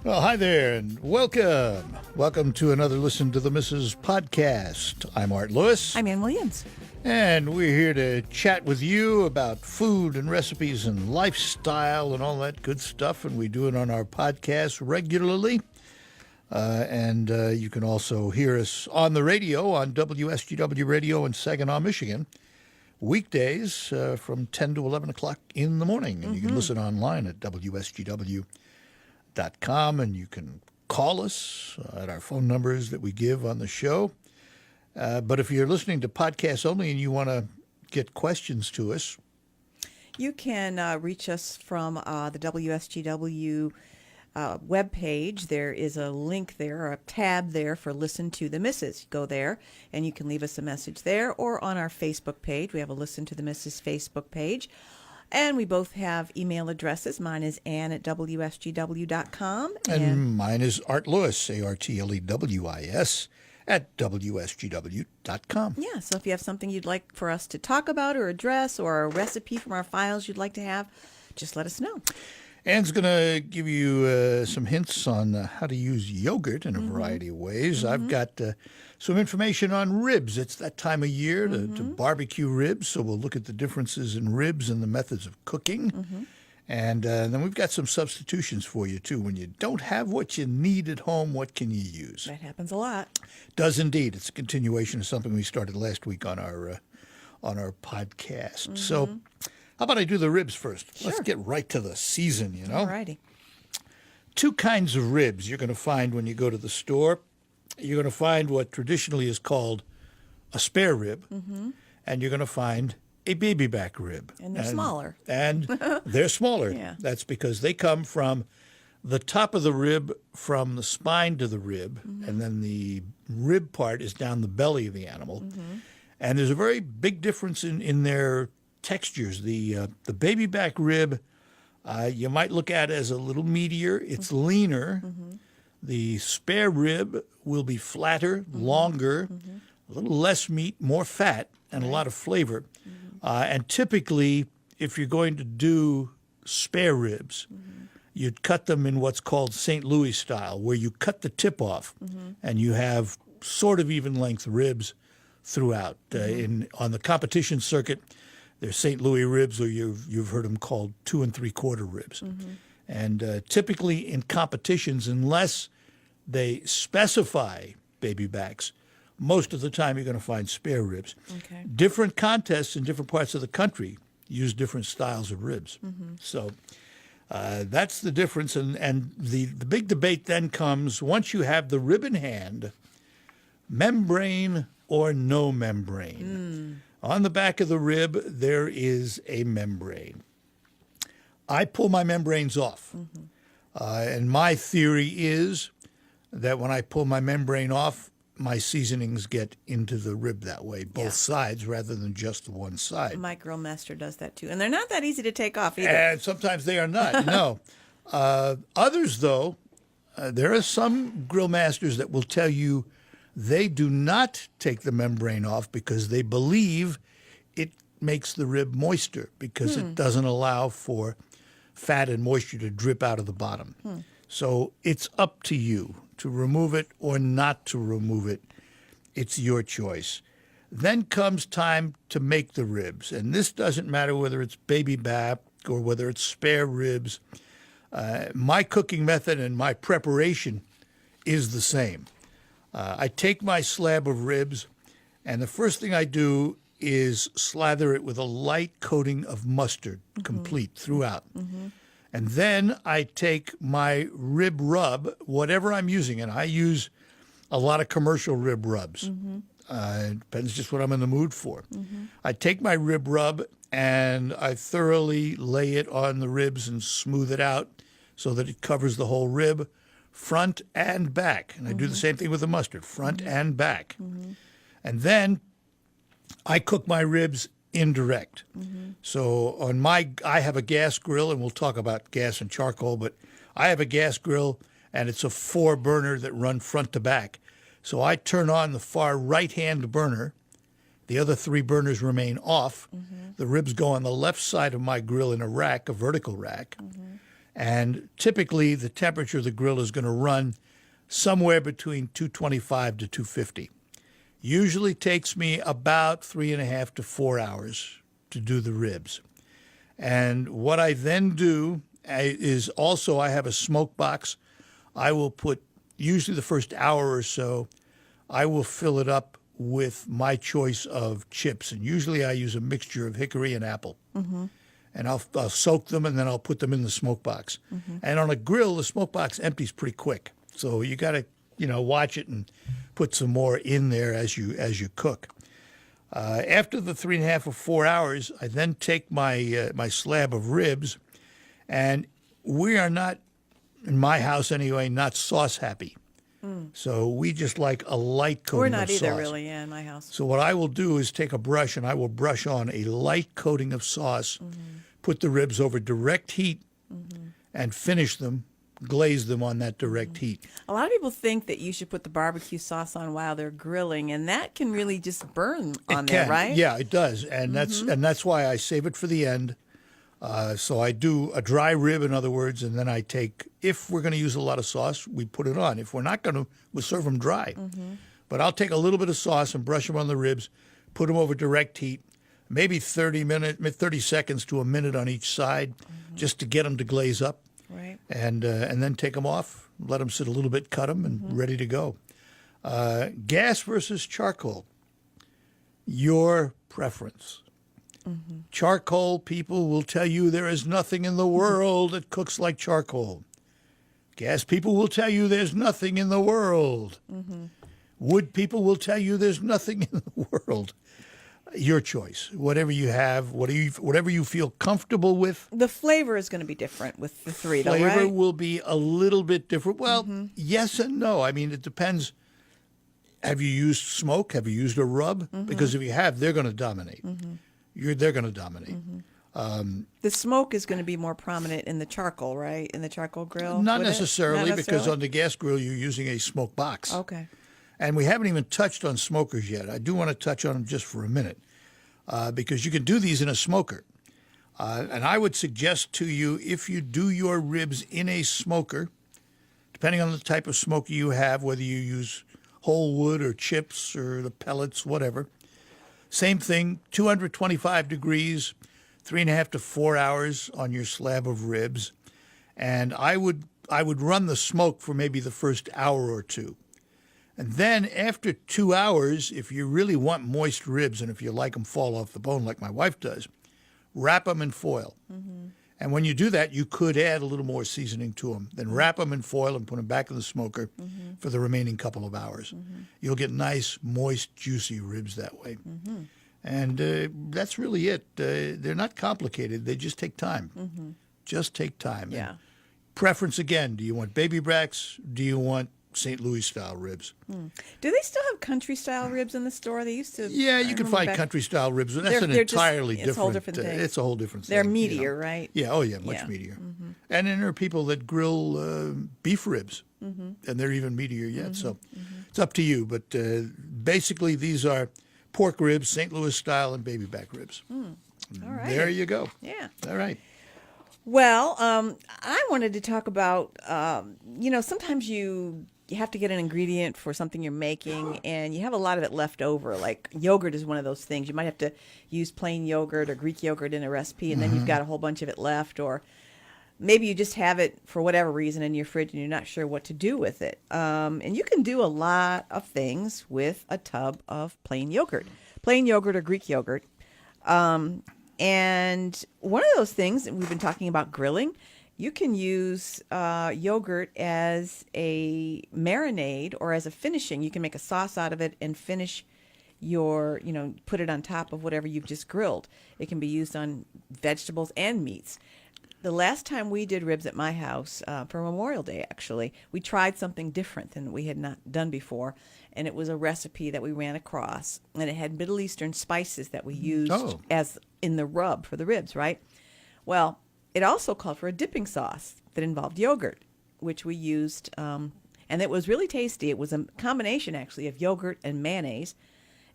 Well, hi there, and welcome. Welcome to another Listen to the Mrs. podcast. I'm Art Lewis. I'm Ann Williams. And we're here to chat with you about food and recipes and lifestyle and all that good stuff. And we do it on our podcast regularly. And you can also hear us on the radio on WSGW Radio in Saginaw, Michigan, weekdays from 10 to 11 o'clock in the morning. And you can listen online at WSGW.com, and you can call us at our phone numbers that we give on the show. But if you're listening to podcasts only and you want to get questions to us, you can reach us from the WSGW webpage. There is a link there, or a tab there for Listen to the Missus. Go there, and you can leave us a message there, or on our Facebook page. We have a Listen to the Missus Facebook page. And we both have email addresses. Mine is Ann at WSGW.com. And mine is Art Lewis, ARTLEWIS, at WSGW.com. Yeah, so if you have something you'd like for us to talk about or address, or a recipe from our files you'd like to have, just let us know. Ann's going to give you some hints on how to use yogurt in a variety of ways. I've got some information on ribs. It's that time of year to barbecue ribs, so we'll look at the differences in ribs and the methods of cooking. And then we've got some substitutions for you, too. When you don't have what you need at home, what can you use? That happens a lot. Does indeed. It's a continuation of something we started last week on our podcast. So how about I do the ribs first? Sure. Let's get right to the season, you know. All righty. Two kinds of ribs you're going to find when you go to the store. You're going to find what traditionally is called a spare rib, and you're going to find a baby back rib. And they're smaller. And they're smaller. Yeah. That's because they come from the top of the rib, from the spine to the rib, and then the rib part is down the belly of the animal. And there's a very big difference in their textures. The baby back rib, you might look at as a little meatier. It's leaner. The spare rib will be flatter, longer, a little less meat, more fat, and a lot of flavor. And typically, if you're going to do spare ribs, you'd cut them in what's called St. Louis style, where you cut the tip off and you have sort of even length ribs throughout. On the competition circuit, there's St. Louis ribs, or you've heard them called 2 3/4 ribs. And typically in competitions, unless they specify baby backs, most of the time you're going to find spare ribs. Okay. Different contests in different parts of the country use different styles of ribs. So that's the difference. And the big debate then comes, once you have the rib in hand, membrane or no membrane. On the back of the rib, there is a membrane. I pull my membranes off. And my theory is that when I pull my membrane off, my seasonings get into the rib that way, both sides rather than just the one side. My grill master does that too. And they're not that easy to take off either. And sometimes they are not, no. Others, though, there are some grill masters that will tell you they do not take the membrane off because they believe it makes the rib moister, because it doesn't allow for fat and moisture to drip out of the bottom. So it's up to you to remove it or not to remove it. It's your choice. Then comes time to make the ribs. And this doesn't matter whether it's baby back or whether it's spare ribs. My cooking method and my preparation is the same. I take my slab of ribs, and the first thing I do is slather it with a light coating of mustard, complete throughout. And then I take my rib rub, whatever I'm using, and I use a lot of commercial rib rubs. It depends just what I'm in the mood for. I take my rib rub and I thoroughly lay it on the ribs and smooth it out so that it covers the whole rib, front and back. And I do the same thing with the mustard, front and back. And then I cook my ribs indirect. So I have a gas grill, and we'll talk about gas and charcoal, but I have a gas grill, and it's a 4-burner that run front to back. So I turn on the far right-hand burner. The other 3 burners remain off. The ribs go on the left side of my grill in a rack, a vertical rack. And typically, the temperature of the grill is going to run somewhere between 225 to 250. Usually takes me about 3.5 to 4 hours to do the ribs. And what I then do is also I have a smoke box. I will put, usually the first hour or so, I will fill it up with my choice of chips. And usually I use a mixture of hickory and apple. And I'll soak them and then I'll put them in the smoke box. And on a grill, the smoke box empties pretty quick. So you got to, watch it and put some more in there as you cook. After the 3.5 or 4 hours, I then take my my slab of ribs, and we are not, in my house anyway, not sauce happy. So we just like a light coating We're of not sauce. either, really, in my house. So what I will do is take a brush and I will brush on a light coating of sauce, put the ribs over direct heat, and finish them, glaze them on that direct heat. A lot of people think that you should put the barbecue sauce on while they're grilling, and that can really just burn on there, right? Yeah, it does, and that's why I save it for the end. So I do a dry rib, in other words, and then I take, if we're going to use a lot of sauce, we put it on. If we're not going to, we'll serve them dry. But I'll take a little bit of sauce and brush them on the ribs, put them over direct heat, maybe 30 seconds to a minute on each side, just to get them to glaze up. Right. And then take them off, let them sit a little bit, cut them, and ready to go. Gas versus charcoal. Your preference. Charcoal people will tell you there is nothing in the world that cooks like charcoal. Gas people will tell you there's nothing in the world. Wood people will tell you there's nothing in the world. Your choice. Whatever you have, whatever you feel comfortable with. The flavor is going to be different with the three, though, Flavor right? will be a little bit different. Well, yes and no. I mean, it depends. Have you used smoke? Have you used a rub? Because if you have, they're going to dominate. They're going to dominate. The smoke is going to be more prominent in the charcoal, right? In the charcoal grill? Not Would it? necessarily, Not because necessarily? on the gas grill, you're using a smoke box. Okay. And we haven't even touched on smokers yet. I do want to touch on them just for a minute, because you can do these in a smoker. And I would suggest to you, if you do your ribs in a smoker, depending on the type of smoker you have, whether you use whole wood or chips or the pellets, whatever, same thing, 225 degrees, 3.5 to 4 hours on your slab of ribs. And I would run the smoke for maybe the first hour or two. And then after 2 hours, if you really want moist ribs and if you like them fall off the bone like my wife does, wrap them in foil. And when you do that, you could add a little more seasoning to them. Then wrap them in foil and put them back in the smoker for the remaining couple of hours. You'll get nice, moist, juicy ribs that way. And that's really it. They're not complicated. They just take time. Just take time. Yeah. And preference again, do you want baby backs? Do you want St. Louis style ribs? Do they still have country style ribs in the store? They used to. Yeah, you I can remember find back- country style ribs, but that's They're just- entirely it's a whole different. different thing. It's a whole different thing. They're you know. meatier, right? Yeah, oh yeah, much Yeah. meatier. And then there are people that grill beef ribs, and they're even meatier yet. So it's up to you. But basically, these are pork ribs, St. Louis style, and baby back ribs. All right. There you go. Yeah. All right. Well, I wanted to talk about, sometimes you have to get an ingredient for something you're making and you have a lot of it left over. Like yogurt is one of those things. You might have to use plain yogurt or Greek yogurt in a recipe and then you've got a whole bunch of it left, or maybe you just have it for whatever reason in your fridge and you're not sure what to do with it. And you can do a lot of things with a tub of plain yogurt or Greek yogurt. And one of those things, and we've been talking about grilling, you can use yogurt as a marinade or as a finishing. You can make a sauce out of it and finish put it on top of whatever you've just grilled. It can be used on vegetables and meats. The last time we did ribs at my house, for Memorial Day, actually, we tried something different than we had not done before. And it was a recipe that we ran across. And it had Middle Eastern spices that we used as in the rub for the ribs, right? Well, it also called for a dipping sauce that involved yogurt, which we used. And it was really tasty. It was a combination, actually, of yogurt and mayonnaise.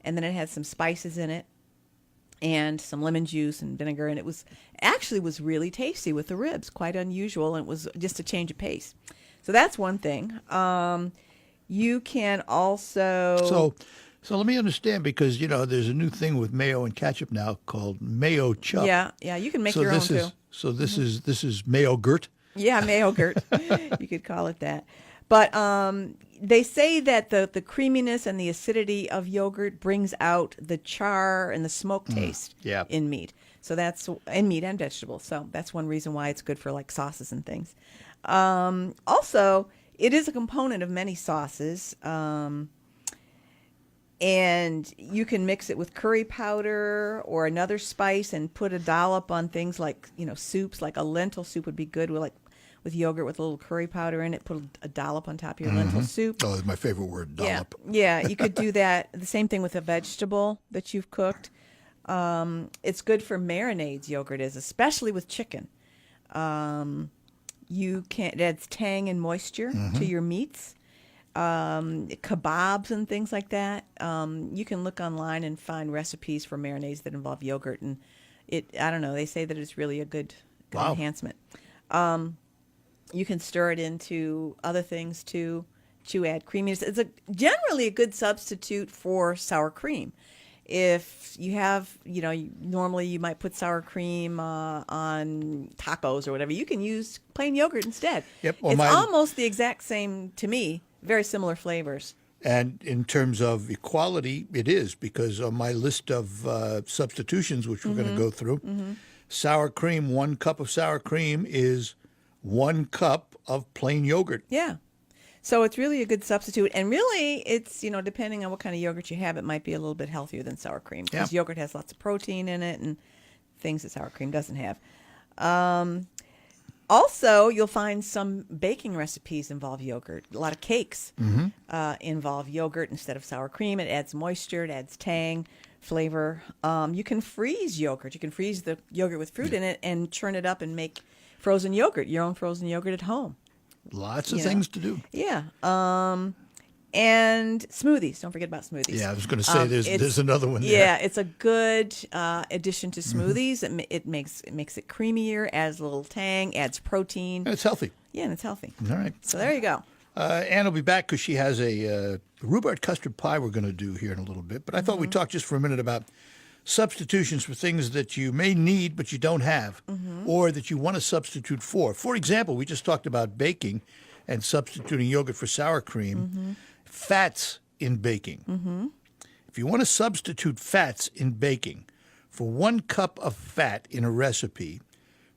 And then it had some spices in it. and some lemon juice and vinegar, and it was really tasty with the ribs, quite unusual, and it was just a change of pace. So that's one thing. You can also So let me understand, because there's a new thing with mayo and ketchup now called mayo chup. yeah, you can make your own too. So this is mayo gurt. Yeah, mayogurt. You could call it that. But they say that the creaminess and the acidity of yogurt brings out the char and the smoke taste yeah. in meat. So that's in meat and vegetables. So that's one reason why it's good for like sauces and things. Also, it is a component of many sauces. And you can mix it with curry powder or another spice and put a dollop on things like, soups. Like a lentil soup would be good with yogurt with a little curry powder in it. Put a dollop on top of your lentil soup. Oh, that's my favorite word, dollop. Yeah, you could do that. The same thing with a vegetable that you've cooked. It's good for marinades, yogurt is, especially with chicken. It adds tang and moisture to your meats. Kebabs and things like that. You can look online and find recipes for marinades that involve yogurt, and I don't know, they say that it's really a good Wow. enhancement. You can stir it into other things too to add creaminess. It's generally a good substitute for sour cream. If you have, normally you might put sour cream on tacos or whatever. You can use plain yogurt instead. Yep. It's almost the exact same to me. Very similar flavors. And in terms of equality, it is, because on my list of substitutions, which we're going to go through, sour cream, 1 cup of sour cream is 1 cup of plain yogurt. Yeah. So it's really a good substitute. And really, it's, depending on what kind of yogurt you have, it might be a little bit healthier than sour cream. Because yogurt has lots of protein in it and things that sour cream doesn't have. Also, you'll find some baking recipes involve yogurt. A lot of cakes involve yogurt instead of sour cream. It adds moisture. It adds tang, flavor. You can freeze yogurt. You can freeze the yogurt with fruit in it and churn it up and make frozen yogurt, your own frozen yogurt at home. Lots of things to do. Yeah. And smoothies. Don't forget about smoothies. Yeah, I was going to say there's another one there. Yeah, it's a good addition to smoothies. It makes it creamier, adds a little tang, adds protein. And it's healthy. Yeah, and it's healthy. All right. So there you go. Ann will be back because she has a rhubarb custard pie we're going to do here in a little bit. But I thought we'd talk just for a minute about substitutions for things that you may need but you don't have, or that you want to substitute for. For example, we just talked about baking and substituting yogurt for sour cream. Fats in baking. If you want to substitute fats in baking, for 1 cup of fat in a recipe,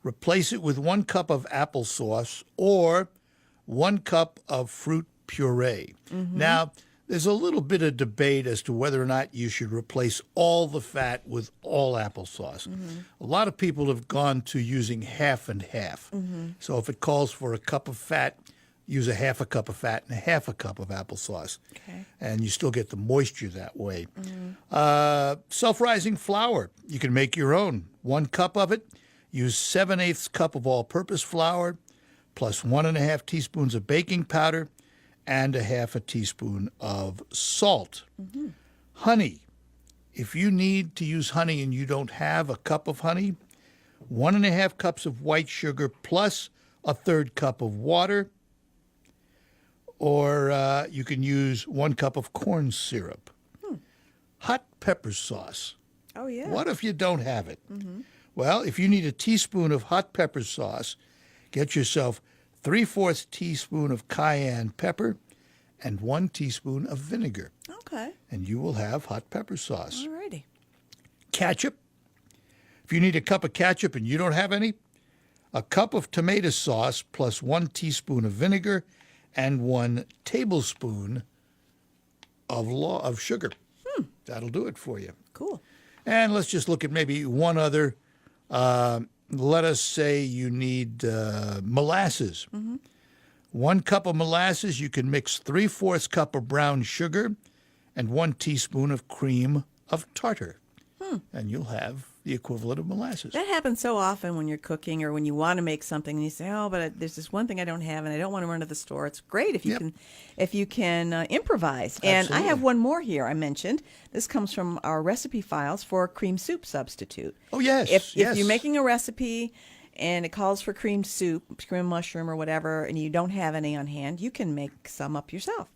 replace it with 1 cup of applesauce or 1 cup of fruit puree. Now, there's a little bit of debate as to whether or not you should replace all the fat with all applesauce. A lot of people have gone to using half and half. So if it calls for a cup of fat, use a half a cup of fat and a half a cup of applesauce. Okay. And you still get the moisture that way. Self-rising flour, you can make your own. 1 cup of it, use 7/8 cup of all-purpose flour, plus 1.5 teaspoons of baking powder, and 1/2 teaspoon of salt. Honey, if you need to use honey and you don't have a cup of honey, 1.5 cups of white sugar plus 1/3 cup of water, or you can use 1 cup of corn syrup. Hot pepper sauce. Oh, yeah. What if you don't have it? Well, if you need a teaspoon of hot pepper sauce, get yourself 3/4 teaspoon of cayenne pepper and 1 teaspoon of vinegar, Okay. and you will have hot pepper sauce. All righty. Ketchup. If you need a cup of ketchup and you don't have any, a cup of tomato sauce plus 1 teaspoon of vinegar and 1 tablespoon of sugar. That'll do it for you. Cool. And let's just look at maybe one other. Let us say you need molasses. 1 cup of molasses, you can mix 3/4 cup of brown sugar and 1 teaspoon of cream of tartar. And you'll have the equivalent of molasses. That happens so often when you're cooking or when you want to make something and you say, "Oh, but there's this one thing I don't have, and I don't want to run to the store." It's great if you Yep. can, improvise. And I Absolutely. have one more here. I mentioned this comes from our recipe files for a cream soup substitute. Oh, yes, If yes. you're making a recipe and it calls for cream soup, cream mushroom or whatever, and you don't have any on hand, you can make some up yourself.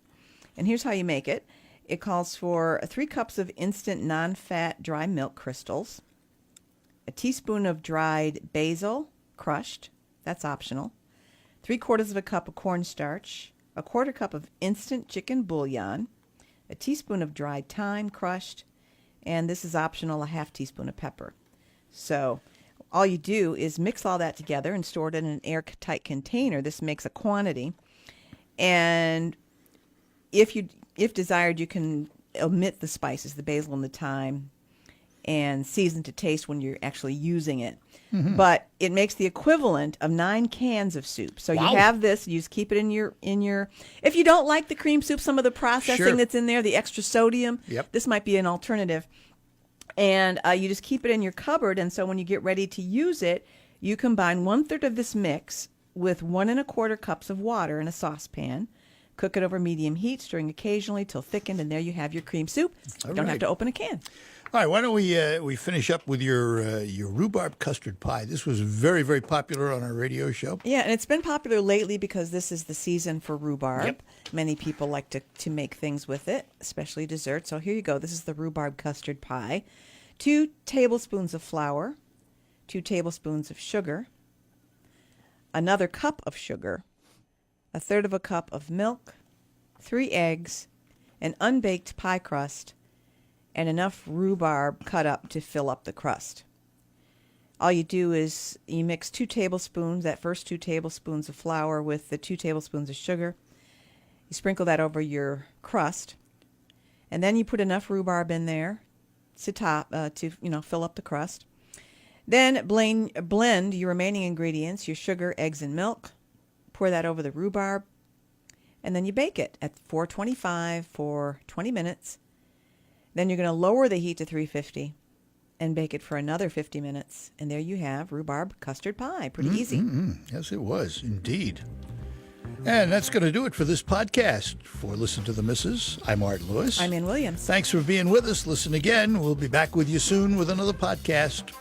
And here's how you make it. It calls for 3 cups of instant non-fat dry milk crystals, a teaspoon of dried basil, crushed, that's optional, 3/4 of a cup of cornstarch, a 1/4 cup of instant chicken bouillon, a teaspoon of dried thyme, crushed, and this is optional, a 1/2 teaspoon of pepper. So all you do is mix all that together and store it in an airtight container. This makes a quantity. And if desired, you can omit the spices, the basil and the thyme, and season to taste when you're actually using it. But it makes the equivalent of 9 cans of soup. So Wow. you have this, you just keep it in your if you don't like the cream soup, some of the processing Sure. that's in there, the extra sodium, Yep. this might be an alternative. And you just keep it in your cupboard, and so when you get ready to use it, you combine 1/3 of this mix with 1 1/4 cups of water in a saucepan. Cook it over medium heat, stirring occasionally till thickened, and there you have your cream soup. You don't have right. to open a can. All right, why don't we finish up with your rhubarb custard pie? This was very, very popular on our radio show. Yeah, and it's been popular lately because this is the season for rhubarb. Yep. Many people like to make things with it, especially dessert. So here you go. This is the rhubarb custard pie. 2 tablespoons of flour, 2 tablespoons of sugar, another cup of sugar, 1/3 of a cup of milk, 3 eggs, an unbaked pie crust, and enough rhubarb cut up to fill up the crust. All you do is you mix 2 tablespoons, that first 2 tablespoons of flour with the 2 tablespoons of sugar. You sprinkle that over your crust, and then you put enough rhubarb in there to fill up the crust. Then blend your remaining ingredients, your sugar, eggs, and milk. Pour that over the rhubarb, and then you bake it at 425 for 20 minutes. Then you're going to lower the heat to 350 and bake it for another 50 minutes. And there you have rhubarb custard pie. Pretty easy. Yes, it was, indeed. And that's going to do it for this podcast. For Listen to the Missus, I'm Art Lewis. I'm Ann Williams. Thanks for being with us. Listen again. We'll be back with you soon with another podcast.